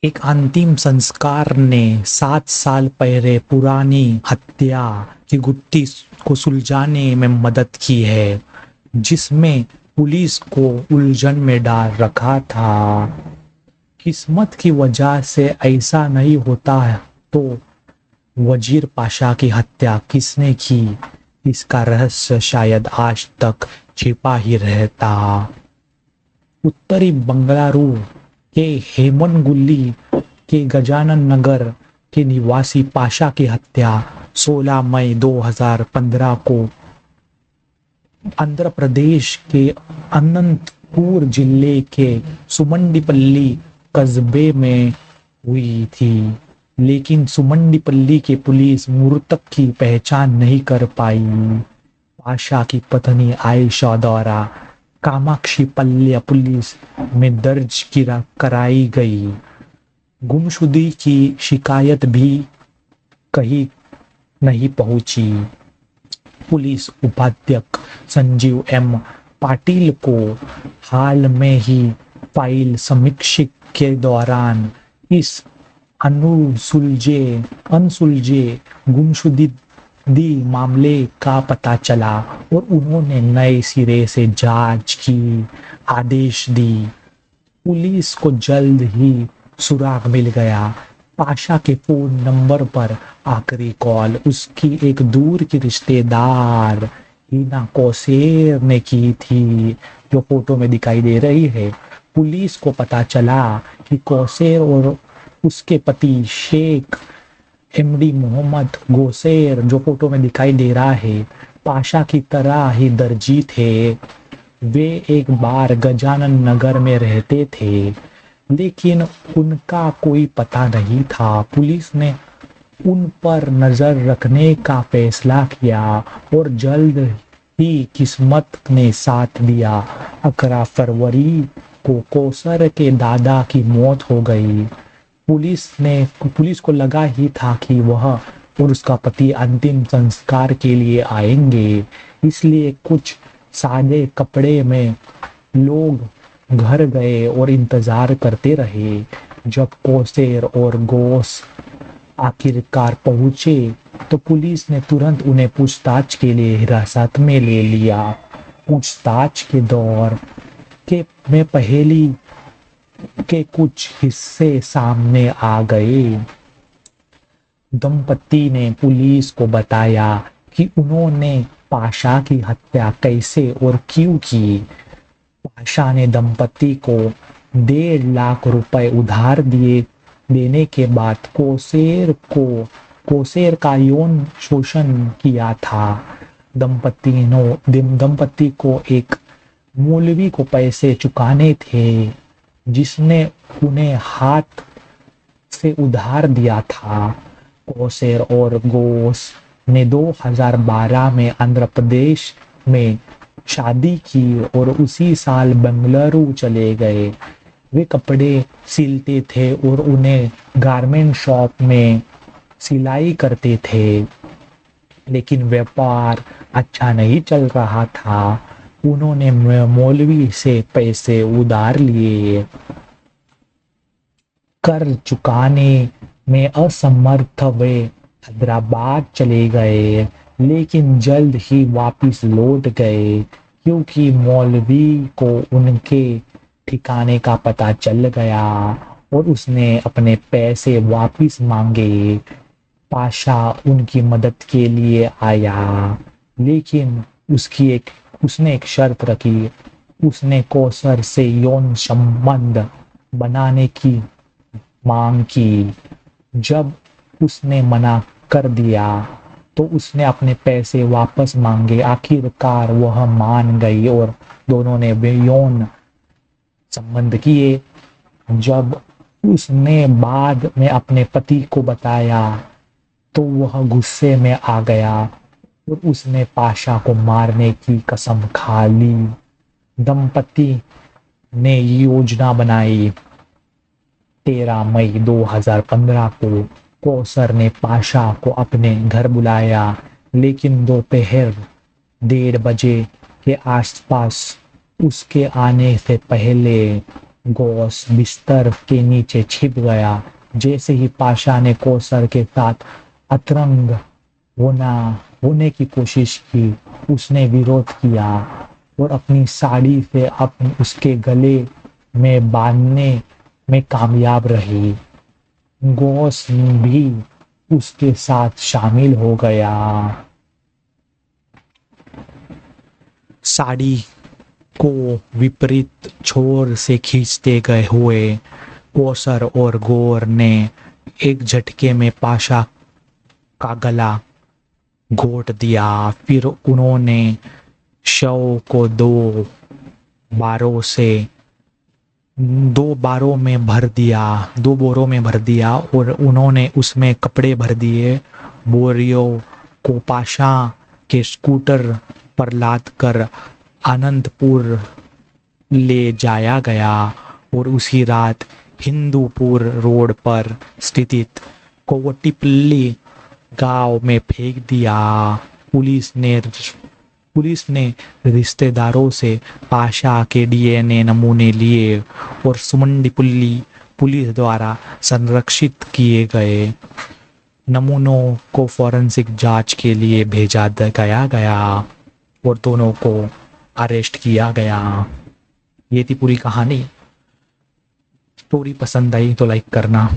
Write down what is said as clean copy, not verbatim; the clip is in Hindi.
एक अंतिम संस्कार ने 7 साल पहले पुरानी हत्या की गुत्थी को सुलझाने में मदद की है, जिसमें पुलिस को उलझन में डाल रखा था। किस्मत की वजह से ऐसा नहीं होता है तो वजीर पाशा की हत्या किसने की, इसका रहस्य शायद आज तक छिपा ही रहता। उत्तरी बंगलुरु के हेमनगुल्ली के गजानन नगर के निवासी पाशा की हत्या 16 मई 2015 को आंध्र प्रदेश के अनंतपुर जिले के सुमंडीपल्ली कस्बे में हुई थी, लेकिन सुमंडीपल्ली की पुलिस मृतक की पहचान नहीं कर पाई। पाशा की पत्नी आयशा द्वारा कामाक्षी पल्ले पुलिस में दर्ज कराई गई गुमशुदगी की शिकायत भी कहीं नहीं पहुंची। पुलिस उपाध्यक्ष संजीव एम पाटिल को हाल में ही फाइल समीक्षा के दौरान इस अनसुलझे गुमशुदगी मामले का पता चला और उन्होंने नए सिरे से जांच की आदेश दी। पुलिस को जल्द ही सुराग मिल गया। पाशा के फोन नंबर पर आखिरी कॉल उसकी एक दूर की रिश्तेदार हिना कौशेर ने की थी, जो फोटो में दिखाई दे रही है। पुलिस को पता चला कि कौशेर और उसके पति शेख एमडी मोहम्मद गोसेर, जो फोटो में दिखाई दे रहा है, पाशा की तरह ही दर्जी थे। वे एक बार गजानन नगर में रहते थे, लेकिन उनका कोई पता नहीं था। पुलिस ने उन पर नजर रखने का फैसला किया और जल्द ही किस्मत ने साथ दिया। 11 फरवरी को कौसर के दादा की मौत हो गई। पुलिस को लगा ही था कि वह और उसका पति अंतिम संस्कार के लिए आएंगे, इसलिए कुछ सादे कपड़े में लोग घर गए और इंतजार करते रहे। जब कौशेर और गोस आखिरकार पहुंचे तो पुलिस ने तुरंत उन्हें पूछताछ के लिए हिरासत में ले लिया। पूछताछ के दौर में पहेली के कुछ हिस्से सामने आ गए। दंपति ने पुलिस को बताया कि उन्होंने पाशा की हत्या कैसे और क्यों की। पाशा ने दंपति को 1.5 लाख रुपए उधार देने के बाद कौशेर का यौन शोषण किया था। दंपति को एक मौलवी को पैसे चुकाने थे, जिसने उन्हें हाथ से उधार दिया था। कौशेर और गोस ने 2012 में आंध्र प्रदेश में शादी की और उसी साल बेंगलुरु चले गए। वे कपड़े सिलते थे और उन्हें गारमेंट शॉप में सिलाई करते थे, लेकिन व्यापार अच्छा नहीं चल रहा था। उन्होंने मौलवी से पैसे उधार लिए। कर चुकाने में असमर्थ वे हैदराबाद चले गए, लेकिन जल्द ही वापस लौट गए क्योंकि मौलवी को उनके ठिकाने का पता चल गया और उसने अपने पैसे वापस मांगे। पाशा उनकी मदद के लिए आया, लेकिन उसने एक शर्त रखी। उसने कौशर से यौन संबंध बनाने की मांग की। जब उसने मना कर दिया तो उसने अपने पैसे वापस मांगे। आखिरकार वह मान गई और दोनों ने यौन संबंध किए। जब उसने बाद में अपने पति को बताया तो वह गुस्से में आ गया और उसने पाशा को मारने की कसम खा ली। दंपति ने योजना बनाई। 13 मई 2015 को कौशर ने पाशा को अपने घर बुलाया, लेकिन दोपहर 1:30 बजे के आसपास उसके आने से पहले गौस बिस्तर के नीचे छिप गया। जैसे ही पाशा ने कौसर के साथ अतरंग होना होने की कोशिश की, उसने विरोध किया और अपनी साड़ी से उसके गले में बांधने में कामयाब रही। गौस भी उसके साथ शामिल हो गया। साड़ी को विपरीत छोर से खींचते गए हुए कौसर और गौर ने एक झटके में पाशा का गला घोट दिया। फिर उन्होंने शव को बारों से दो बोरों में भर दिया और उन्होंने उसमें कपड़े भर दिए। बोरियों को पाशा के स्कूटर पर लाद कर आनंदपुर ले जाया गया और उसी रात हिंदूपुर रोड पर स्थित कोवटीपल्ली गांव में फेंक दिया। पुलिस ने रिश्तेदारों से पाशा के डीएनए नमूने लिए और सुमंडीपल्ली पुलिस द्वारा संरक्षित किए गए नमूनों को फॉरेंसिक जांच के लिए भेजा गया और दोनों को अरेस्ट किया गया। ये थी पूरी कहानी। स्टोरी पसंद आई तो लाइक करना।